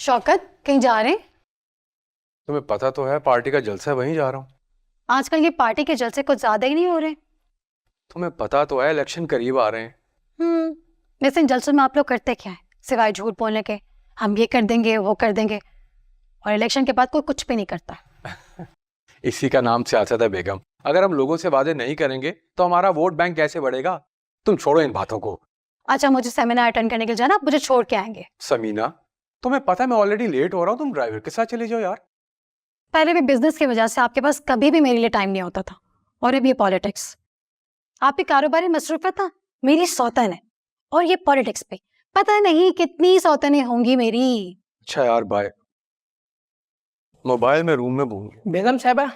शौकत कहीं जा रहे हैं? तुम्हें पता तो है पार्टी का जलसा है, वहीं जा रहा हूँ। आजकल ये पार्टी के जलसे कुछ ज्यादा ही नहीं हो रहे। तुम्हें पता तो है इलेक्शन करीब आ रहे हैं। वैसे इन जलसों में आप लोग करते क्या है सिवाय झूठ बोलने के? हम ये कर देंगे वो कर देंगे, और इलेक्शन के बाद कोई कुछ भी नहीं करता। इसी का नाम सियासत है बेगम। अगर हम लोगों से वादे नहीं करेंगे तो हमारा वोट बैंक कैसे बढ़ेगा? तुम छोड़ो इन बातों को। अच्छा, मुझे सेमिनार अटेंड करने के लिए जाना, आप मुझे छोड़ के आएंगे? समीना, तुम्हें पता है मैं ऑलरेडी लेट हो रहा हूँ, तुम ड्राइवर के साथ चले जाओ यार। पहले भी बिजनेस की वजह से आपके पास कभी भी मेरे लिए टाइम नहीं होता था, और अब ये पॉलिटिक्स। आपकी कारोबारी मसरूफियत ना मेरी सौतन है, और ये पॉलिटिक्स पे पता नहीं कितनी सौतनें होंगी मेरी। अच्छा यार, बाय। मोबाइल में रूम में भूल गया। बेगम साहबा,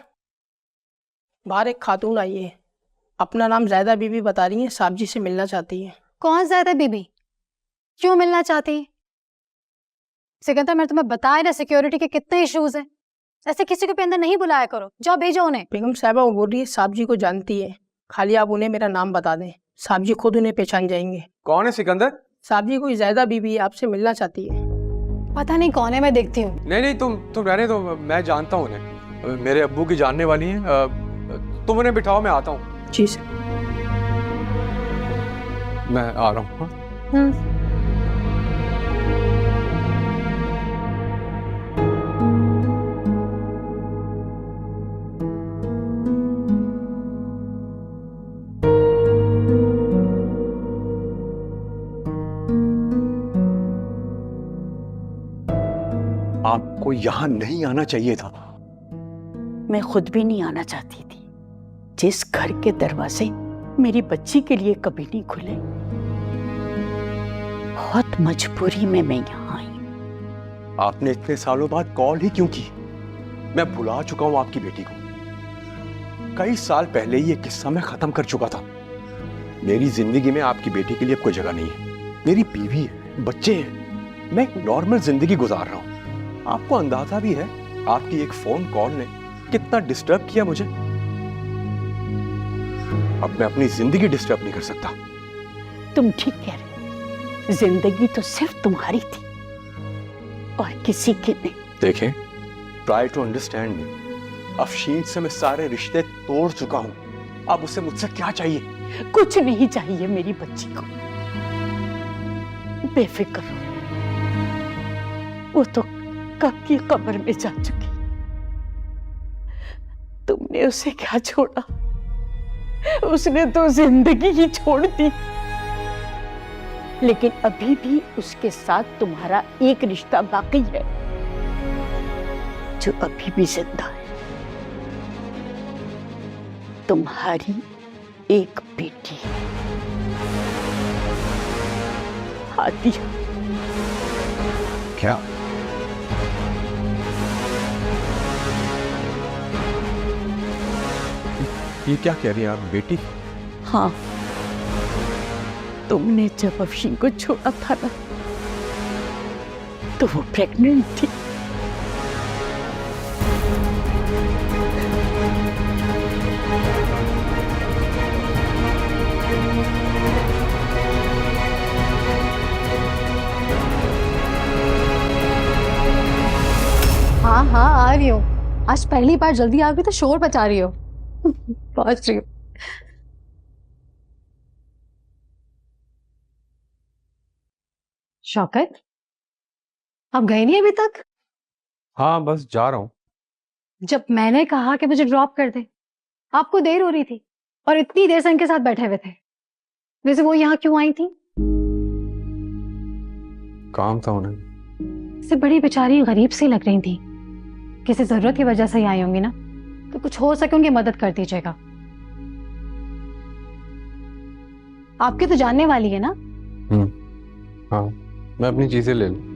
बाहर एक खातून आई है, अपना नाम ज़ैदा बीबी बता रही है, साहब जी से मिलना चाहती है। कौन ज़ैदा बीबी? क्यों मिलना चाहती? सिकंदर, मैंने तुम्हें बताया ना सिक्योरिटी के कितने इश्यूज हैं। ऐसे किसी को भी अंदर नहीं बुलाया करो, जाओ भेजो उन्हें। बेगम साहबा वो बोल रही है साहब जी को जानती है, खाली आप उन्हें मेरा नाम बता दें, साहब जी खुद उन्हें पहचान जाएंगे। कौन है सिकंदर? साहब जी कोई ज़ैदा बीबी आपसे मिलना चाहती है। पता नहीं कौन है, मैं देखती हूँ। नहीं, तुम रहने दो, मैं जानता हूँ उन्हें, मेरे अब्बू की जानने वाली हैं। तुम उन्हें बिठाओ, मैं आता हूँ। जी सर। मैं आ रहा हूँ। आपको यहाँ नहीं आना चाहिए था। मैं खुद भी नहीं आना चाहती थी। जिस घर के दरवाजे मेरी बच्ची के लिए कभी नहीं खुले, बहुत मजबूरी में मैं यहाँ आई। आपने इतने सालों बाद कॉल ही क्यों की? मैं भुला चुका हूँ आपकी बेटी को। कई साल पहले ही ये किस्सा मैं खत्म कर चुका था। मेरी जिंदगी में आपकी बेटी के लिए कोई जगह नहीं है। मेरी बीवी है, बच्चे हैं, मैं एक नॉर्मल जिंदगी गुजार रहा हूँ। आपको अंदाजा भी है आपकी एक फोन कॉल ने कितना डिस्टर्ब किया मुझे। अब मैं अपनी जिंदगी डिस्टर्ब नहीं कर सकता। तुम ठीक कह रहे, जिंदगी तो सिर्फ तुम्हारी थी और किसी की नहीं। देखें, try to understand me. Afsheen से मैं सारे रिश्ते तोड़ चुका हूं। अब उसे मुझसे क्या चाहिए? कुछ नहीं चाहिए मेरी बच्ची को, बेफिक्र रहो। वो तो कब की कब्र में जा चुकी। तुमने उसे क्या छोड़ा? उसने तो जिंदगी ही छोड़ दी। लेकिन अभी भी उसके साथ तुम्हारा एक रिश्ता बाकी है जो अभी भी जिंदा है। तुम्हारी एक बेटी हादिया। क्या? ये क्या कह रही है आप? बेटी? हाँ, तुमने जब अफशीन को छोड़ा था ना, तो वो प्रेग्नेंट थी। हाँ हाँ, आ रही हो। आज पहली बार जल्दी आ गई तो शोर बचा रही हो। पहुंच रही हो। शौकत, आप गए नहीं अभी तक? हाँ, बस जा रहा हूँ। जब मैंने कहा कि मुझे ड्रॉप कर दे, आपको देर हो रही थी और इतनी देर से इनके साथ बैठे हुए थे। वैसे वो यहाँ क्यों आई थी? काम था उन्हें। से बड़ी बेचारी गरीब सी लग रही थी, किसी जरूरत की वजह से ही आई होंगी ना, तो कुछ हो सके उनकी मदद कर दीजिएगा। आपकी तो जानने वाली है ना? हाँ, मैं अपनी चीजें ले लूं।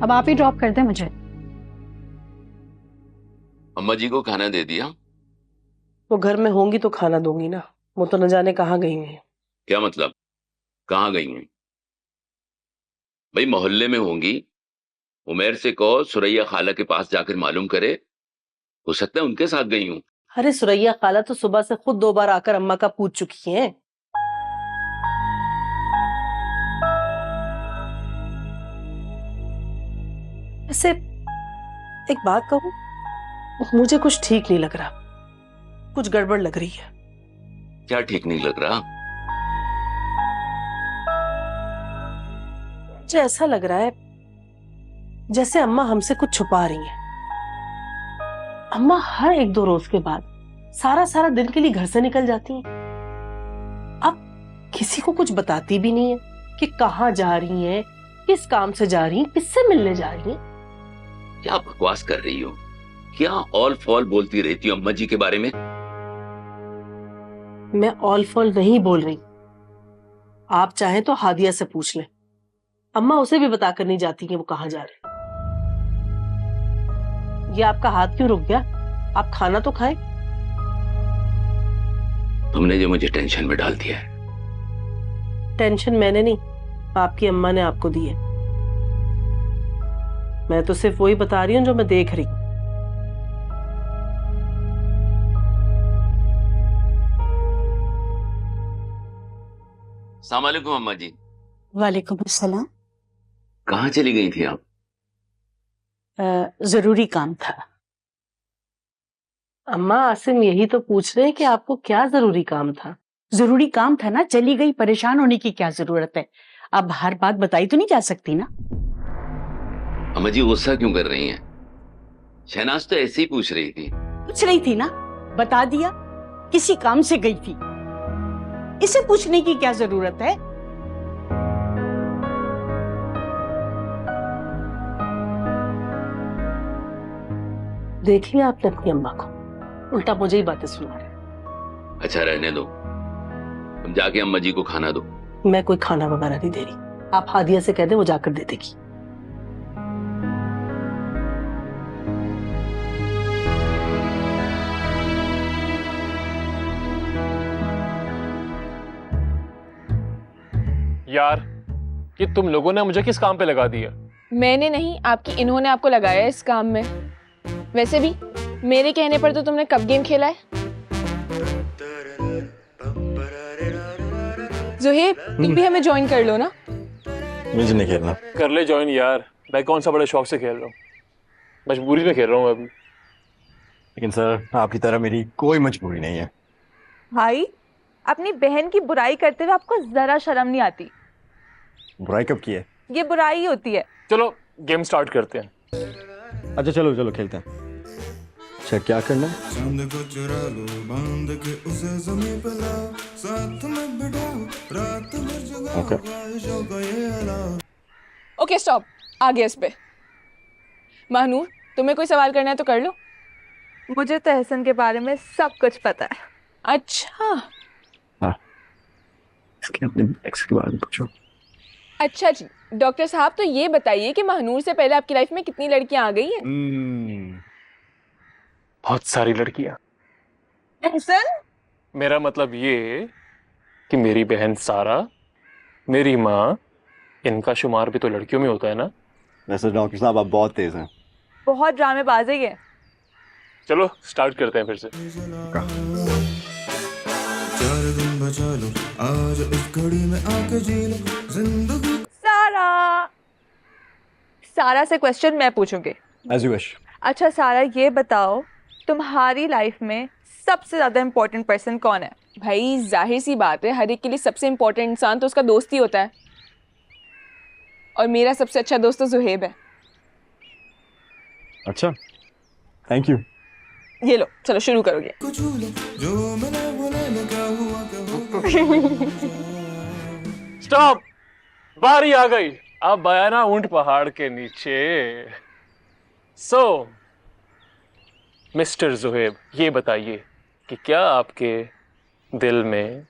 अब आप ही ड्रॉप कर दें मुझे। अम्मा जी को खाना दे दिया? वो घर में होंगी तो खाना दूंगी ना, वो तो न जाने कहाँ गई हैं। क्या मतलब, कहाँ गई हैं? भाई मोहल्ले में होंगी, उमेर से कहो सुरैया खाला के पास जाकर मालूम करे, हो सकता है उनके साथ गई हूं। अरे सुरैया खाला तो सुबह से खुद 2 बार आकर अम्मा का पूछ चुकी हैं। वैसे एक बात कहूं, मुझे कुछ ठीक नहीं लग रहा, कुछ गड़बड़ लग रही है। क्या ठीक नहीं लग रहा? मुझे ऐसा लग रहा है जैसे अम्मा हमसे कुछ छुपा रही हैं। अम्मा हर 1-2 रोज के बाद सारा दिन के लिए घर से निकल जाती हैं। अब किसी को कुछ बताती भी नहीं है कि कहाँ जा रही हैं, किस काम से जा रही हैं, किससे मिलने जा रही हैं। क्या बकवास कर रही हो? क्या ऑल फॉल बोलती रहती हो अम्मा जी के बारे में? मैं ऑल फॉल नहीं बोल रही। आप चाहें तो हादिया से पूछ लें, अम्मा उसे भी बता कर नहीं जाती कि वो कहाँ जा रहे। ये आपका हाथ क्यों रुक गया? आप खाना तो खाएं। तुमने जो मुझे टेंशन में डाल दिया है। टेंशन मैंने नहीं, आपकी अम्मा ने आपको दी है। मैं तो सिर्फ वही बता रही हूँ जो मैं देख रही हूँ। अस्सलाम वालेकुम अम्मा जी। वालेकुम अस्सलाम। कहाँ चली गई थी आप? जरूरी काम था। अम्मा, आसिम यही तो पूछ रहे हैं कि आपको क्या जरूरी काम था। जरूरी काम था ना, चली गई, परेशान होने की क्या जरूरत है। अब हर बात बताई तो नहीं जा सकती ना। अम्मा जी गुस्सा क्यों कर रही हैं? शहनाज तो ऐसे ही पूछ रही थी। पूछ रही थी ना, बता दिया, किसी काम से गई थी। इसे पूछने की क्या जरूरत है? देख लिया आपने अपनी अम्मा को, उल्टा मुझे ही बातें सुना रहे। अच्छा रहने दो, तुम जाके अम्मा जी को खाना दो। मैं कोई खाना वगैरह नहीं दे रही, आप हादिया से कह दे, वो जाकर दे देगी। यार, ये तुम लोगों ने मुझे किस काम पे लगा दिया? मैंने नहीं, आपकी इन्होंने आपको लगाया इस काम में। वैसे भी मेरे कहने पर तो तुमने कब गेम खेला है? ज़ुहैब, तुम भी हमें ज्वाइन कर लो ना। मुझे नहीं खेलना। कर ले ज्वाइन यार, मैं कौन सा बड़े शौक से खेल रहा हूँ, मजबूरी में खेल रहा हूँ अभी। लेकिन सर, आपकी तरह मेरी कोई मजबूरी नहीं है। भाई, अपनी बहन की बुराई करते हुए आपको जरा शर्म नहीं आती? बुराई कब की है? ये बुराई ही होती है। चलो गेम स्टार्ट करते हैं। अच्छा चलो चलो खेलते हैं। अच्छा क्या करना है? चांद को चुरा लो, बांध के उसे ज़मीं पे लाओ, साथ में बिठाओ, रात भर जगाओ, ख्वाहिशों को ये हलाओ। ओके स्टॉप, आ गया इस पे। महनूर, तुम्हें कोई सवाल करना है तो कर लो। मुझे तो एहसन के बारे में सब कुछ पता है। अच्छा इसके अपने एक्स के बारे में पूछो। अच्छा जी, डॉक्टर साहब तो ये बताइए कि महनूर से पहले आपकी लाइफ में कितनी लड़कियां आ गई हैं? बहुत सारी लड़कियां। एहसन? मेरा मतलब ये कि मेरी बहन सारा, मेरी माँ, इनका शुमार भी तो लड़कियों में होता है ना। वैसे डॉक्टर साहब आप बहुत तेज हैं। बहुत ड्रामेबाज है ये। चलो स्टार्ट करते हैं फिर से। 4 दिन बचा लो, आज इस घड़ी में आके जी लो जिंदगी। सारा से क्वेश्चन मैं पूछूंगी। As you wish। अच्छा सारा, ये बताओ तुम्हारी लाइफ में सबसे ज्यादा इम्पोर्टेंट पर्सन कौन है? भाई जाहिर सी बात है, हर एक के लिए सबसे इम्पोर्टेंट इंसान तो उसका दोस्त ही होता है, और मेरा सबसे अच्छा दोस्त तो ज़ुहैब है। अच्छा, थैंक यू। ये लो, चलो शुरू करोगे। कुछ जो मैंने बोला ना, क्या हुआ क्या होगा। स्टॉप, बारी आ गई। अब आया ना ऊंट पहाड़ के नीचे। सो मिस्टर ज़ुहैब, ये बताइए कि क्या आपके दिल में,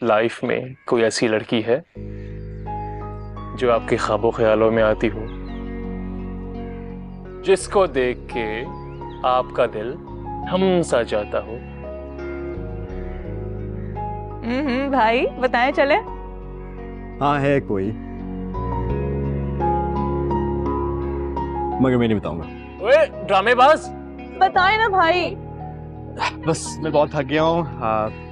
लाइफ में कोई ऐसी लड़की है जो आपके ख्वाबों ख्यालों में आती हो, जिसको देख के आपका दिल थम सा जाता हो? भाई बताएं चले। हाँ है कोई, मगर मैं नहीं बताऊंगा। ओए ड्रामेबाज, बताएं ना भाई। बस मैं बहुत थक गया हूँ,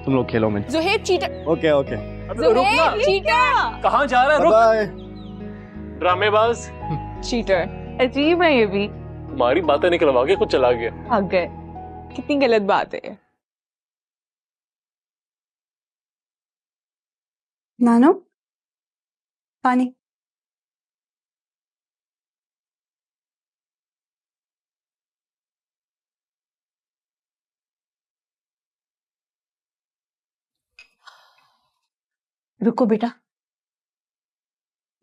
तुम लोग खेलो। मैं Zuhaib cheater. Okay okay, Zuhaib cheater. कहाँ जा रहा है? रुक। बाय। ड्रामेबाज, चीटर। अजीब है ये भी। तुम्हारी बातें निकलवा के कुछ चला गया। भाग गए, कितनी गलत बात है ये। नानो, पानी। रुको बेटा,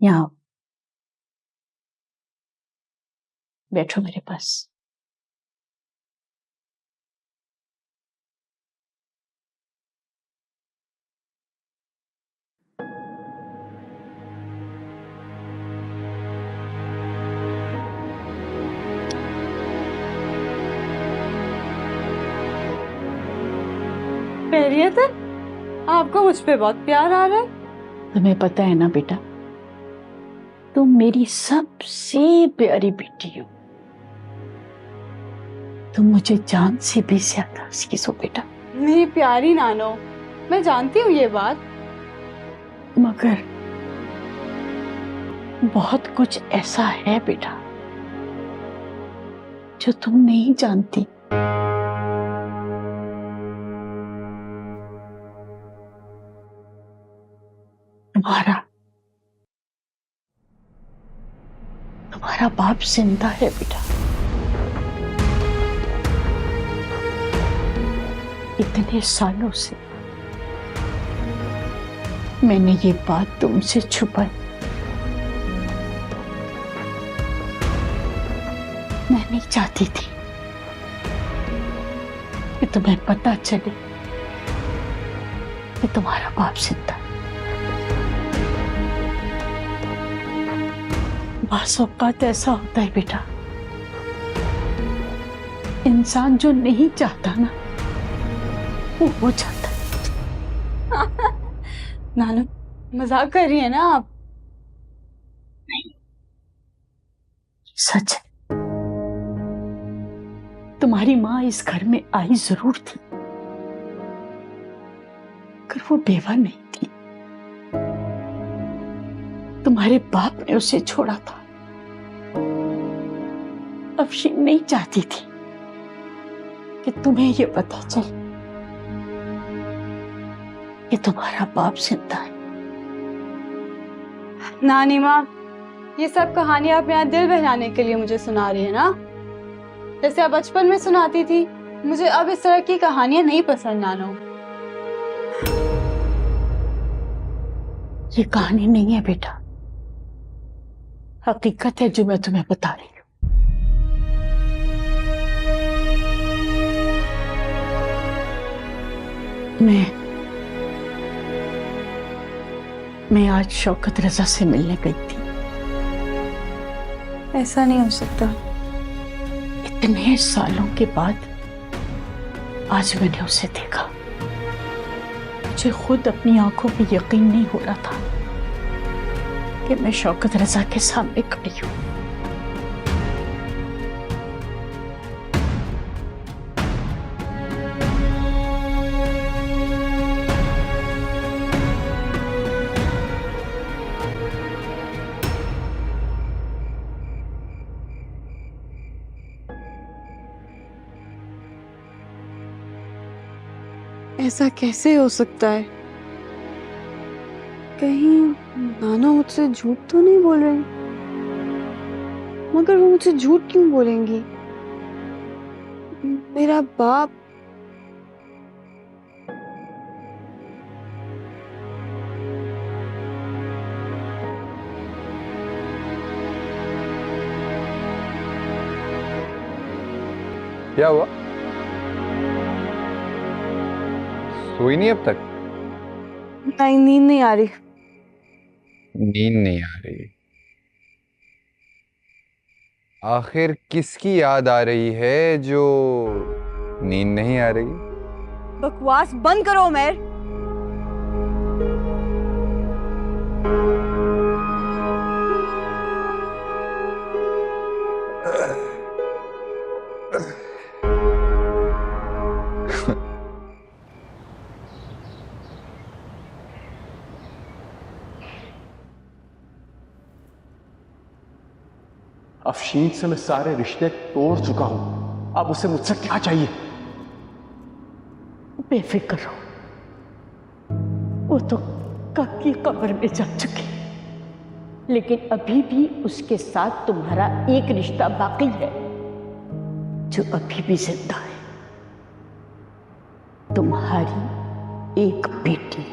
यहाँ बैठो मेरे पास। खैरियत है? आपको मुझ पे बहुत प्यार आ रहा है। तुम्हें पता है ना बेटा, तुम मेरी सबसे प्यारी बेटी हो। तुम मुझे जान से भी ज्यादा अजीज हो बेटा। मेरी प्यारी नानो, मैं जानती हूँ ये बात, मगर बहुत कुछ ऐसा है बेटा जो तुम नहीं जानती। तुम्हारा बाप जिंदा है बेटा। इतने सालों से मैंने ये बात तुमसे छुपाई। मैं नहीं चाहती थी कि तुम्हें पता चले कि तुम्हारा बाप जिंदा है। बास औकात ऐसा होता है बेटा, इंसान जो नहीं चाहता ना वो हो जाता है। नानो, मजाक कर रही है ना आप? नहीं, सच है। तुम्हारी माँ इस घर में आई जरूर थी, मगर वो बेवा नहीं थी। तुम्हारे बाप ने उसे छोड़ा था। अफशीन नहीं चाहती थी कि तुम्हें ये पता चले कि तुम्हारा बाप जिंदा है। नानी माँ, ये सब कहानी आप यहाँ दिल बहलाने के लिए मुझे सुना रही है ना? जैसे आप बचपन में सुनाती थी। मुझे अब इस तरह की कहानियां नहीं पसंद नानो। ये कहानी नहीं है बेटा, हकीकत है जो मैं तुम्हें बता रही हूँ। मैं आज शौकत रजा से मिलने गई थी। ऐसा नहीं हो सकता। इतने सालों के बाद आज मैंने उसे देखा। मुझे खुद अपनी आंखों पे यकीन नहीं हो रहा था कि मैं शौकत रजा के सामने खड़ी हूँ। ऐसा कैसे हो सकता है? कहीं नाना मुझसे झूठ तो नहीं बोल रही? मगर वो मुझसे झूठ क्यों बोलेंगी? मेरा बाप क्या हुआ? सोई नहीं अब तक? नहीं, नींद नहीं आ रही। नींद नहीं आ रही? आखिर किसकी याद आ रही है जो नींद नहीं आ रही? बकवास बंद करो उमर। अफशीन से मैं सारे रिश्ते तोड़ चुका हूं। अब उसे मुझसे क्या चाहिए? बेफिक्र रहो, वो तो कब की कब्र में जा चुकी, लेकिन अभी भी उसके साथ तुम्हारा एक रिश्ता बाकी है जो अभी भी जिंदा है। तुम्हारी एक बेटी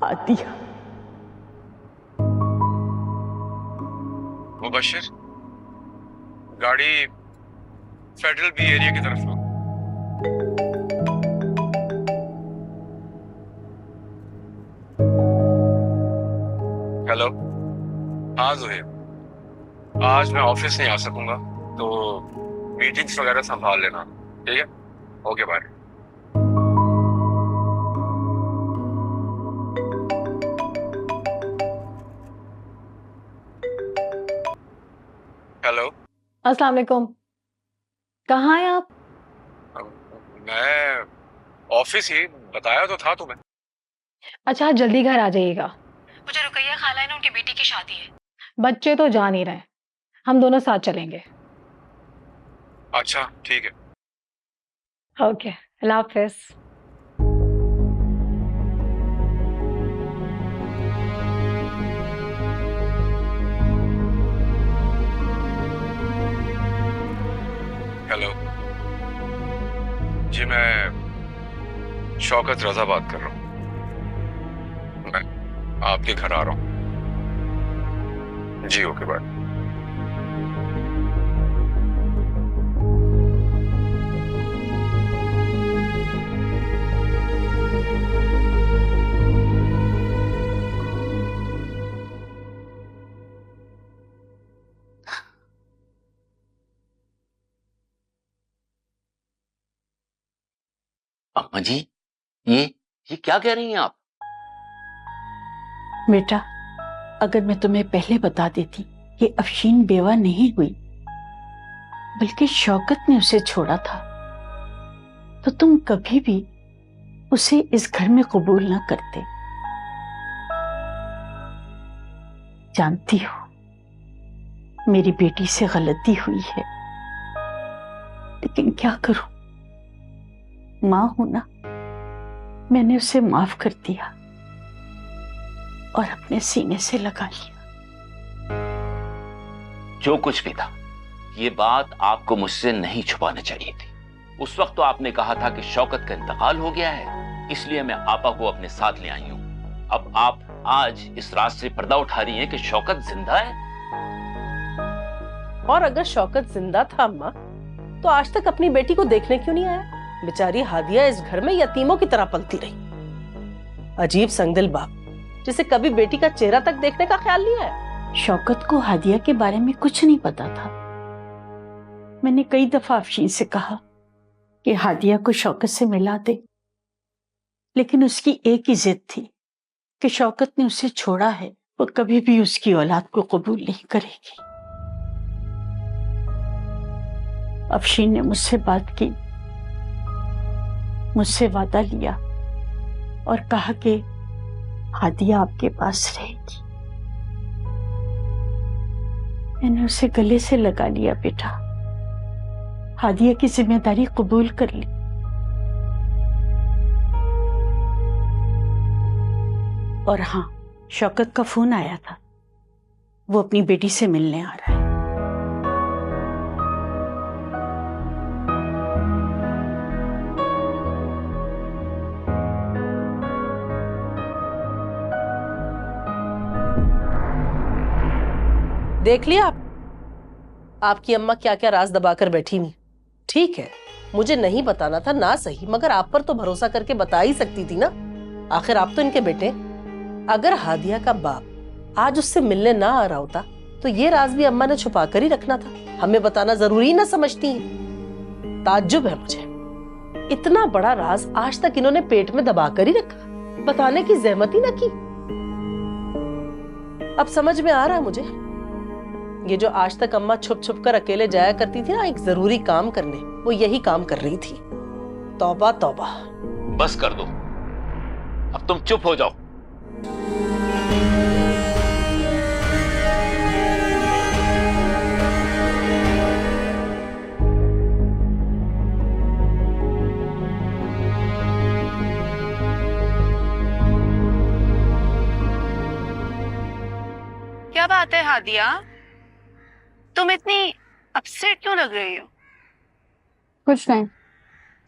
आदिया। मुबशिर, गाड़ी फेडरल बी एरिया की तरफ लो। हेलो, हाँ ज़ुहैब, आज मैं ऑफिस नहीं आ सकूंगा, तो मीटिंग्स वगैरह संभाल लेना, ठीक है? Okay bye. हेलो, अस्सलाम वालेकुम। कहाँ हैं आप? मैं ऑफिस ही, बताया तो था तुम्हें। अच्छा, आप जल्दी घर आ जाइएगा। मुझे रुकैया खाला है ना, उनकी बेटी की शादी है। बच्चे तो जा नहीं रहे, हम दोनों साथ चलेंगे। अच्छा ठीक है। ओके, अल्लाह हाफिज। हेलो जी, मैं शौकत रजा बात कर रहा हूँ। मैं आपके घर आ रहा हूँ। जी ओके बाय। अम्मा जी, ये क्या कह रही हैं आप? बेटा, अगर मैं तुम्हें पहले बता देती कि अफशीन बेवा नहीं हुई बल्कि शौकत ने उसे छोड़ा था, तो तुम कभी भी उसे इस घर में कबूल ना करते। जानती हो मेरी बेटी से गलती हुई है, लेकिन क्या करूं, मां हूं ना। मैंने उसे माफ कर दिया और अपने सीने से लगा लिया। जो कुछ भी था, ये बात आपको मुझसे नहीं छुपानी चाहिए थी। उस वक्त तो आपने कहा था कि शौकत का इंतकाल हो गया है, इसलिए मैं आपा को अपने साथ ले आई हूं। अब आप आज इस रात से पर्दा उठा रही हैं कि शौकत जिंदा है। और अगर शौकत जिंदा था अम्मा, तो आज तक अपनी बेटी को देखने क्यों नहीं आया? बेचारी हादिया इस घर में यतीमों की तरह पलती रही। अजीब संगदिल बाप, जिसे कभी बेटी का चेहरा तक देखने का ख्याल नहीं आया। शौकत को हादिया के बारे में कुछ नहीं पता था। मैंने कई दफा अफशीन से कहा कि हादिया को शौकत से मिला दे, लेकिन उसकी एक ही जिद थी कि शौकत ने उसे छोड़ा है, वो कभी भी उसकी औलाद को कबूल नहीं करेगी। अफशीन ने मुझसे बात की, मुझसे वादा लिया और कहा कि हादिया आपके पास रहेगी। मैंने उसे गले से लगा लिया। बेटा, हादिया की जिम्मेदारी कबूल कर ली। और हाँ, शौकत का फोन आया था, वो अपनी बेटी से मिलने आ रहा है। देख लिया आपकी अम्मा क्या क्या राज दबाकर बैठी हुई। ठीक है, मुझे नहीं बताना था ना सही, मगर आप पर तो भरोसा करके बता ही सकती थी ना। आखिर आप तो इनके बेटे। अगर हादिया का बाप आज उससे मिलने ना आ रहा होता, तो ये राज भी अम्मा ने छुपा कर ही रखना था। हमें बताना जरूरी ना समझती हैं। ताज्जुब है मुझे, इतना बड़ा राज आज तक इन्होंने पेट में दबा कर ही रखा, बताने की जहमत ही ना की। अब समझ में आ रहा है मुझे, ये जो आज तक अम्मा छुप छुप कर अकेले जाया करती थी ना एक जरूरी काम करने, वो यही काम कर रही थी। तौबा तौबा। बस कर दो, अब तुम चुप हो जाओ। नादिया, तुम इतनी अपसेट क्यों लग रही हो? कुछ नहीं।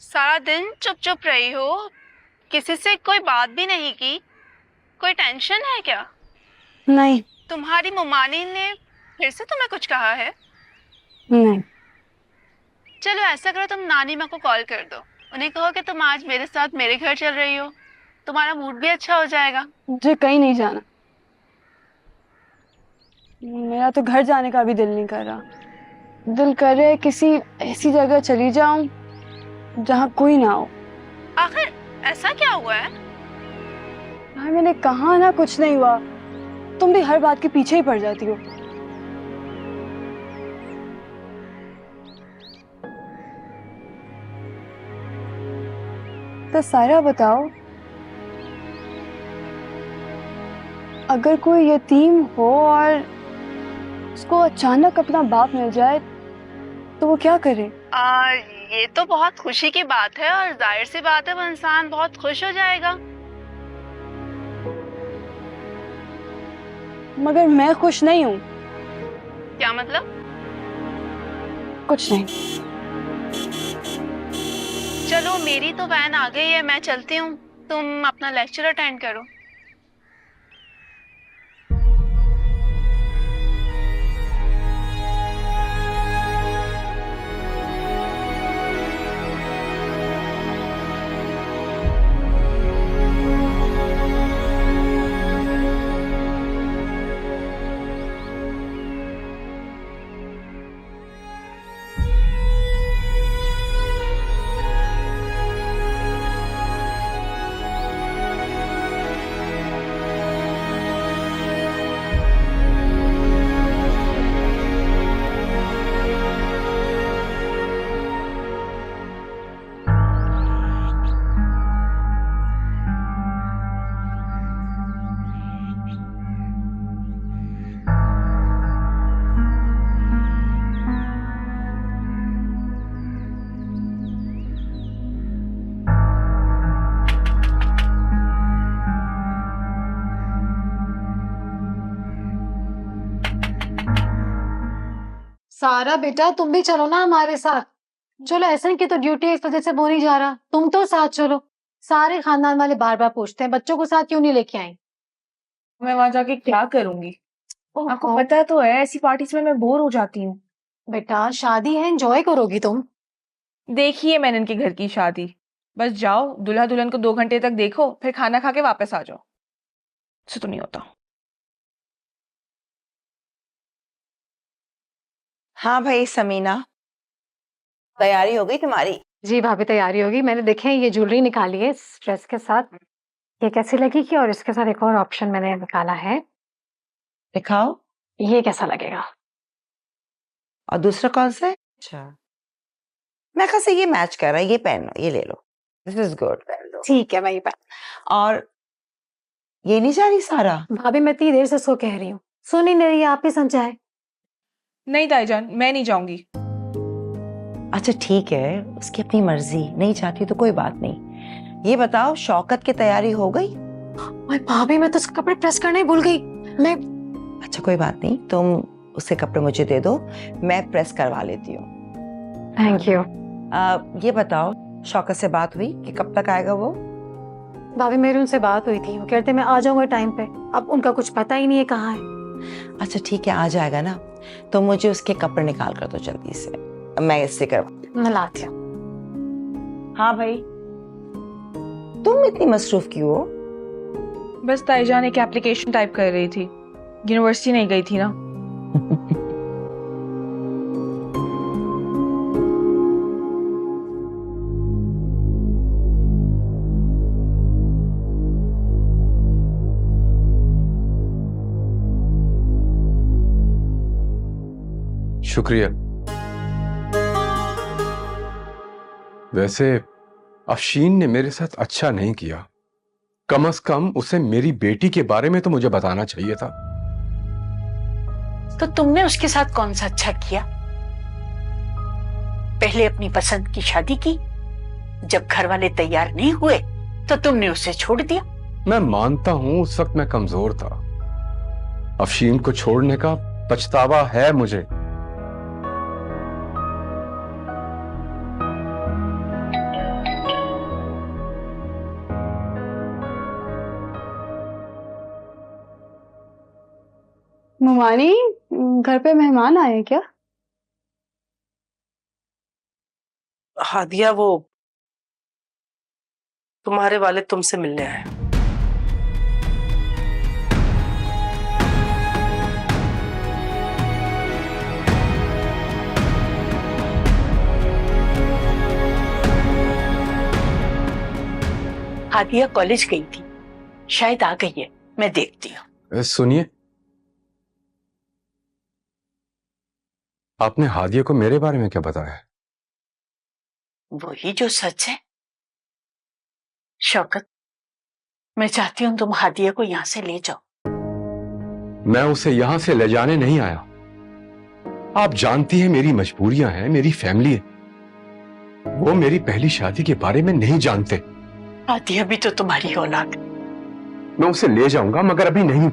सारा दिन चुप चुप रही हो, किसी से कोई बात भी नहीं की, कोई टेंशन है क्या? नहीं। तुम्हारी मुमानी ने फिर से तुम्हें कुछ कहा है? नहीं। चलो ऐसा करो, तुम नानी माँ को कॉल कर दो, उन्हें कहो कि तुम आज मेरे साथ मेरे घर चल रही हो, तुम्हारा मूड भी अच्छा हो जाएगा। मुझे कहीं नहीं जाना, मेरा तो घर जाने का भी दिल नहीं कर रहा। दिल कर रहा है किसी ऐसी जगह चली जाऊं जहां कोई ना हो। आखिर ऐसा क्या हुआ है? यार मैंने कहा ना कुछ नहीं हुआ, तुम भी हर बात के पीछे ही पड़ जाती हो। तो सारा बताओ, अगर कोई यतीम हो और उसको अचानक अपना बाप मिल जाए तो वो क्या करे? ये तो बहुत खुशी की बात है और जाहिर सी बात है वो इंसान बहुत खुश हो जाएगा। मगर मैं खुश नहीं हूँ। क्या मतलब? कुछ नहीं। चलो मेरी तो वैन आ गई है, मैं चलती हूँ, तुम अपना लेक्चर अटेंड करो। सारा बेटा तुम भी चलो ना हमारे साथ। चलो ऐसा की तो ड्यूटी इस वजह से वो नहीं जा रहा, तुम तो साथ चलो। सारे खानदान वाले बार बार पूछते हैं बच्चों को साथ क्यों नहीं लेके आई। मैं वहां जाके क्या करूंगी? आपको पता तो है ऐसी पार्टीज में मैं बोर हो जाती हूँ। बेटा शादी है, एंजॉय करोगी तुम। देखिए मैंने इनके घर की शादी, बस जाओ दूल्हा दुल्हन को 2 घंटे तक देखो, फिर खाना खा के वापस आ जाओ। इससे तो नहीं होता। हाँ भाई समीना, तैयारी हो गई तुम्हारी? जी भाभी तैयारी होगी। मैंने देखे ये ज्वेलरी निकाली है इस ड्रेस के साथ, ये कैसी लगेगी? और इसके साथ एक और ऑप्शन मैंने निकाला है, दिखाओ। ये कैसा लगेगा? और दूसरा कौन सा है? अच्छा मैं कहा से ये मैच कर रहा है, ये पहनो, ये ले लो, दिस इज गुड, पहन लो। ठीक है भाई पहन। और ये नहीं जा रही सारा? भाभी मैं इतनी देर से सो कह रही हूँ, सुन ही नहीं रही, आप ही समझाए। नहीं ताईजान मैं नहीं जाऊंगी। अच्छा ठीक है, उसकी अपनी मर्जी, नहीं चाहती तो कोई बात नहीं। ये बताओ शौकत की तैयारी हो गई? भाभी मैं तो उसके कपड़े प्रेस करने ही भूल गई। मैं अच्छा कोई बात नहीं, तुम उसके कपड़े मुझे दे दो, मैं प्रेस करवा लेती हूँ। Thank you. ये बताओ शौकत से बात हुई कि कब तक आएगा वो? भाभी मेरी उनसे बात हुई थी, वो कहते मैं आ जाऊंगा टाइम पे, अब उनका कुछ पता ही नहीं है कहाँ है। अच्छा ठीक है आ जाएगा ना, तो मुझे उसके कपड़े निकाल कर दो जल्दी से, मैं इससे करवा। मैं लाती हूँ। हाँ भाई तुम इतनी मसरूफ क्यों हो? बस ताईजान एक एप्लीकेशन टाइप कर रही थी, यूनिवर्सिटी नहीं गई थी ना। शुक्रिया। वैसे अफशीन ने मेरे साथ अच्छा नहीं किया, कम से कम उसे मेरी बेटी के बारे में तो मुझे बताना चाहिए था। तो तुमने उसके साथ कौन सा अच्छा किया? पहले अपनी पसंद की शादी की, जब घर वाले तैयार नहीं हुए तो तुमने उसे छोड़ दिया। मैं मानता हूं उस वक्त मैं कमजोर था, अफशीन को छोड़ने का पछतावा है मुझे। ममानी, घर पे मेहमान आए हैं क्या? हादिया, वो तुम्हारे वाले तुमसे मिलने आए। हादिया कॉलेज गई थी, शायद आ गई है, मैं देखती हूँ। सुनिए, आपने हादिया को मेरे बारे में क्या बताया? वही जो सच है। शौकत, मैं चाहती हूँ तुम हादिया को यहाँ से ले जाओ। मैं उसे यहां से ले जाने नहीं आया। आप जानती हैं मेरी मजबूरियां हैं, मेरी फैमिली है। वो मेरी पहली शादी के बारे में नहीं जानते। हादिया भी तो तुम्हारी औलाद है। मैं उसे ले जाऊंगा, मगर अभी नहीं।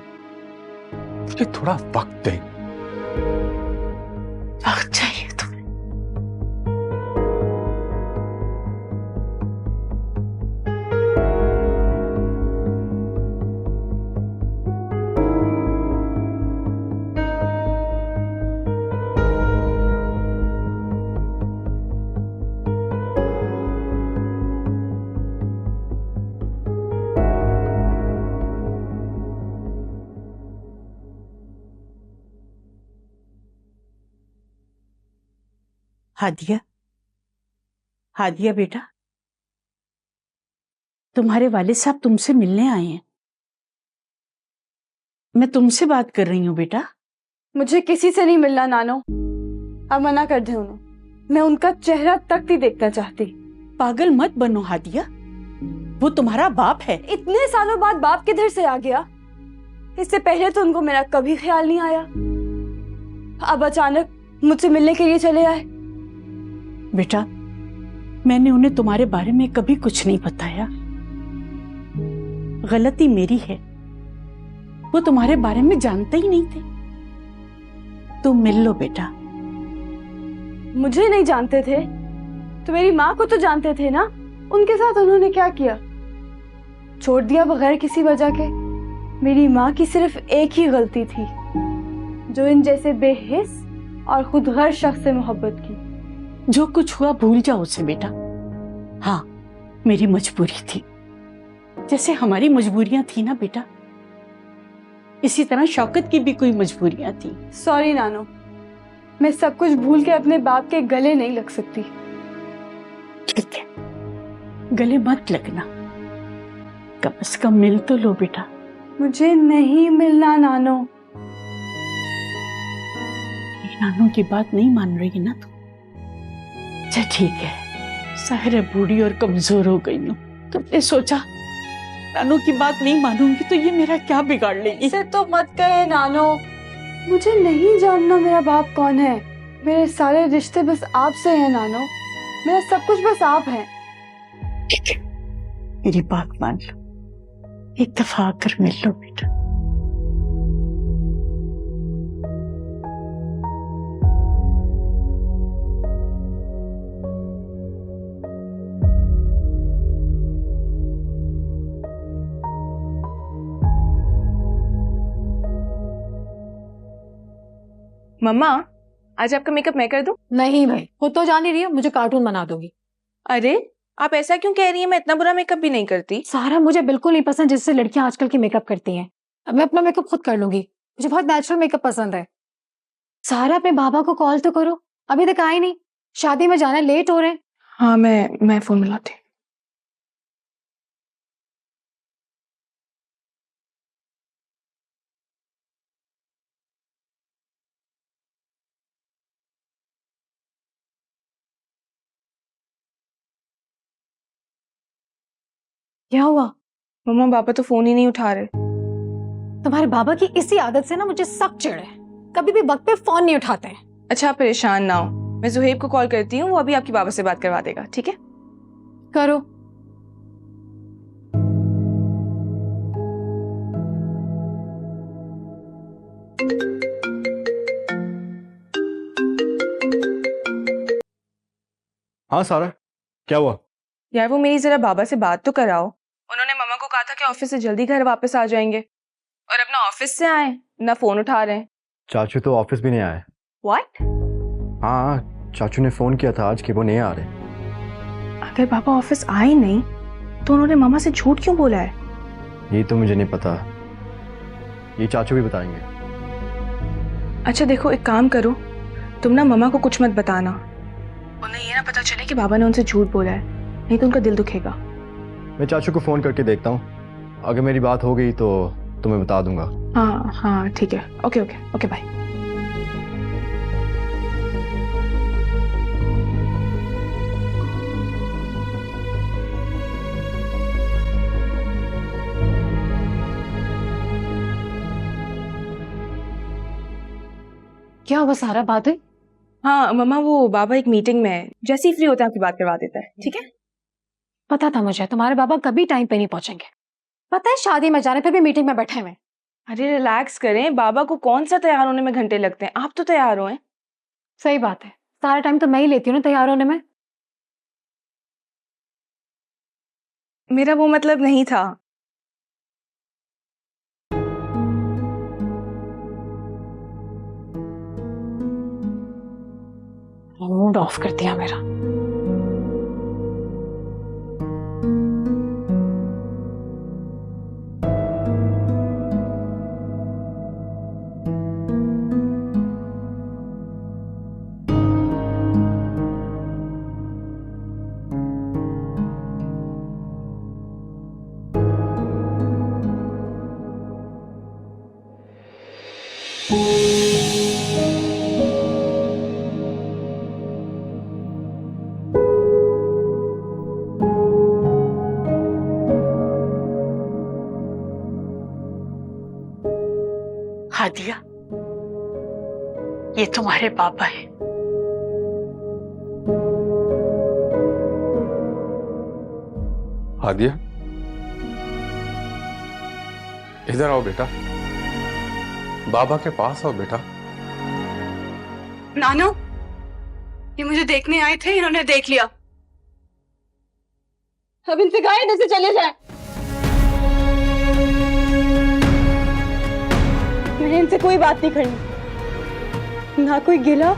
मुझे थोड़ा वक्त दें। वक्त चाहिए तुम्हें? हादिया, हादिया बेटा, तुम्हारे वालिद साहब तुमसे मिलने आए हैं। मैं तुमसे बात कर रही हूँ बेटा। मुझे किसी से नहीं मिलना नानो, अब मना कर दे उन्हें। मैं उनका चेहरा तक नहीं देखना चाहती। पागल मत बनो हादिया, वो तुम्हारा बाप है। इतने सालों बाद बाप किधर से आ गया? इससे पहले तो उनको मेरा कभी ख्याल नहीं आया, अब अचानक मुझसे मिलने के लिए चले आए। बेटा, मैंने उन्हें तुम्हारे बारे में कभी कुछ नहीं बताया। गलती मेरी है, वो तुम्हारे बारे में जानते ही नहीं थे। तुम मिल लो बेटा। मुझे नहीं जानते थे तो मेरी माँ को तो जानते थे ना। उनके साथ उन्होंने क्या किया? छोड़ दिया बगैर किसी वजह के। मेरी माँ की सिर्फ एक ही गलती थी, जो इन जैसे बेहिस और खुदगर्ज शख्स से मोहब्बत की। जो कुछ हुआ भूल जाओ उसे बेटा। हाँ, मेरी मजबूरी थी, जैसे हमारी मजबूरियां थी ना बेटा, इसी तरह शौकत की भी कोई मजबूरियां थी। सॉरी नानो, मैं सब कुछ भूल के अपने बाप के गले नहीं लग सकती। ठीक है, गले मत लगना, कम से कम मिल तो लो बेटा। मुझे नहीं मिलना नानो। नानों की बात नहीं मान रही ना तू? अच्छा ठीक है, साहिर बूढ़ी और कमजोर हो गई हूँ, तुमने सोचा नानू की बात नहीं मानूंगी तो ये मेरा क्या बिगाड़ लेगी? इसे तो मत कहे नानो, मुझे नहीं जानना मेरा बाप कौन है। मेरे सारे रिश्ते बस आपसे हैं नानो, मेरा सब कुछ बस आप हैं। ठीक है, मेरी बात मान लो, एक दफा आकर मिल लो बेटा। मम्मा, आज आपका मेकअप मैं कर दूं? नहीं भाई, वो तो जान ही रही हो, मुझे कार्टून बना दोगी। अरे आप ऐसा क्यों कह रही हैं? मैं इतना बुरा मेकअप भी नहीं करती। सारा मुझे बिल्कुल नहीं पसंद जिससे लड़कियां आजकल की मेकअप करती हैं। अब मैं अपना मेकअप खुद कर लूंगी, मुझे बहुत नेचुरल मेकअप पसंद है। सारा अपने बाबा को कॉल तो करो, अभी तक आए नहीं। शादी में जाना, लेट हो रहे हैं। हाँ, मैं फोन मिलाती। क्या हुआ? मम्मा, पापा तो फोन ही नहीं उठा रहे। तुम्हारे बाबा की इसी आदत से ना मुझे सख्त चिढ़ है, कभी भी वक्त पे फोन नहीं उठाते हैं। अच्छा, आप परेशान ना हो, मैं जुहेब को कॉल करती हूँ, वो अभी आपकी बाबा से बात करवा देगा। ठीक है, करो। हाँ सारा, क्या हुआ? यार वो मेरी जरा बाबा से बात तो कराओ। उन्होंने मम्मा को कहा था कि ऑफिस से जल्दी घर वापस आ जाएंगे, और अब ना ऑफिस से आए ना फोन उठा रहे हैं। चाचू तो ऑफिस भी नहीं आए। व्हाट? हाँ, चाचू ने फोन किया था आज कि वो नहीं आ रहे। अगर पापा ऑफिस आए नहीं तो उन्होंने मामा से झूठ क्यों बोला है? ये तो मुझे नहीं पता, ये चाचू भी बताएंगे। अच्छा देखो, एक काम करो, तुम ना मम्मा को कुछ मत बताना, उन्हें ये ना पता चले कि बाबा ने उनसे झूठ बोला है, नहीं तो उनका दिल दुखेगा। मैं चाचू को फोन करके देखता हूँ, अगर मेरी बात हो गई तो तुम्हें बता दूंगा। हाँ हाँ ठीक है, ओके ओके ओके बाय। क्या हुआ सारा, बात हुई? हाँ मम्मा, वो बाबा एक मीटिंग में है, जैसे ही फ्री होता है आपकी बात करवा देता है, ठीक है? पता था मुझे तुम्हारे बाबा कभी टाइम पे नहीं पहुंचेंगे। पता है शादी में जाने फिर भी मीटिंग में बैठे हुए। अरे रिलैक्स करें, बाबा को कौन सा तैयार होने में घंटे लगते हैं, आप तो तैयार हो। सही बात है, सारा टाइम तो मैं ही लेती हूँ ना तैयार होने में। मेरा वो मतलब नहीं था। मूड ऑफ कर दिया मेरा। हादिया, ये तुम्हारे पापा हैं। हादिया, इधर आओ बेटा, बाबा के पास आओ बेटा। नानो, ये मुझे देखने आए थे, इन्होंने देख लिया। अब इनसे कहा इधर से चले जाए। मैंने इनसे कोई बात नहीं करनी, ना कोई गिला,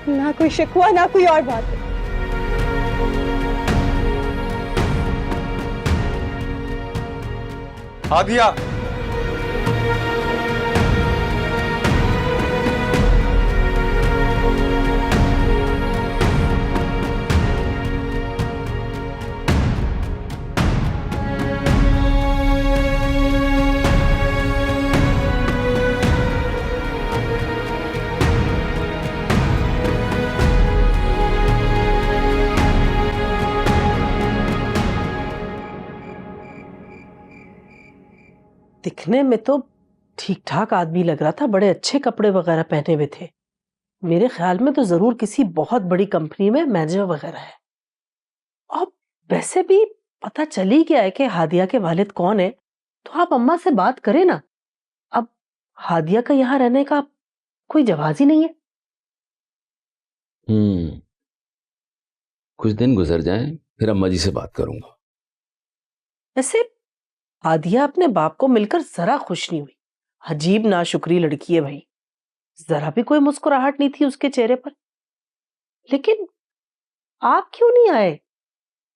ना कोई शिकवा, ना कोई और बात। हादिया, दिखने में तो ठीक ठाक आदमी लग रहा था, बड़े अच्छे कपड़े वगैरह पहने हुए थे। मेरे ख्याल में तो जरूर किसी बहुत बड़ी कंपनी में मैनेजर वगैरह है। और वैसे भी पता चल ही गया है कि हादिया के वालिद कौन है, तो आप अम्मा से बात करें ना। अब हादिया का यहाँ रहने का कोई जवाब ही नहीं है। कुछ दिन गुजर जाएं, फिर अम्मा जी से बात करूंगा। वैसे हादिया अपने बाप को मिलकर जरा खुश नहीं हुई। अजीब नाशुक्री लड़की है भाई, जरा भी कोई मुस्कुराहट नहीं थी उसके चेहरे पर। लेकिन आप क्यों नहीं आए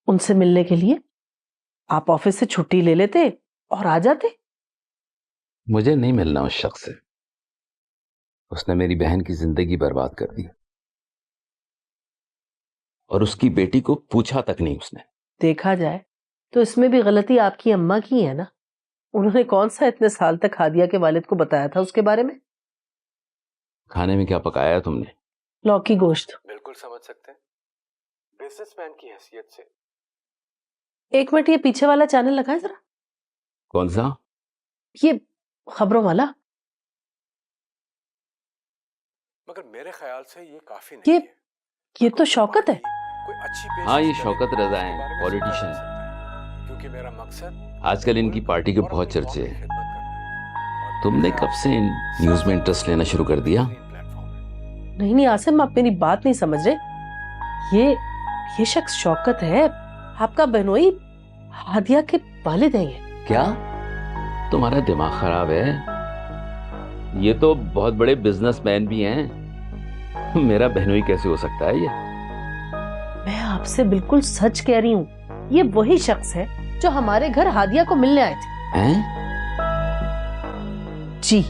उनसे मिलने के लिए? आप ऑफिस से छुट्टी ले लेते और आ जाते। मुझे नहीं मिलना उस शख्स से, उसने मेरी बहन की जिंदगी बर्बाद कर दी, और उसकी बेटी को पूछा तक नहीं उसने। देखा जाए तो इसमें भी गलती आपकी अम्मा की है ना। उन्होंने कौन सा इतने साल तक हादिया के वालिद को बताया था उसके बारे में? खाने में क्या पकाया तुमने? लौकी गोश्त। बिल्कुल समझ सकते हैं, बिजनेसमैन की हैसियत से। एक मिनट, ये पीछे वाला चैनल लगाए जरा। कौन सा? ये खबरों वाला। मगर मेरे ख्याल से ये काफी नहीं है। ये तो शौकत है। कोई अच्छी हाँ, ये शौकत रजा हैं, पॉलिटिशियन। क्योंकि मेरा मकसद आजकल इनकी पार्टी के बहुत चर्चे हैं। तुमने कब से इन न्यूज में इंटरेस्ट लेना शुरू कर दिया? नहीं आसिम, आप मेरी बात नहीं समझ रहे। ये ये शख्स शौकत है, आपका बहनोई हादिया के वालिद हैं ये। क्या तुम्हारा दिमाग खराब है? ये तो बहुत बड़े बिजनेसमैन भी हैं। मेरा बहनोई कैसे हो सकता है ये? मैं आपसे बिल्कुल सच कह रही हूँ, ये वही शख्स है जो हमारे घर हादिया को मिलने आए थे। हैं? जी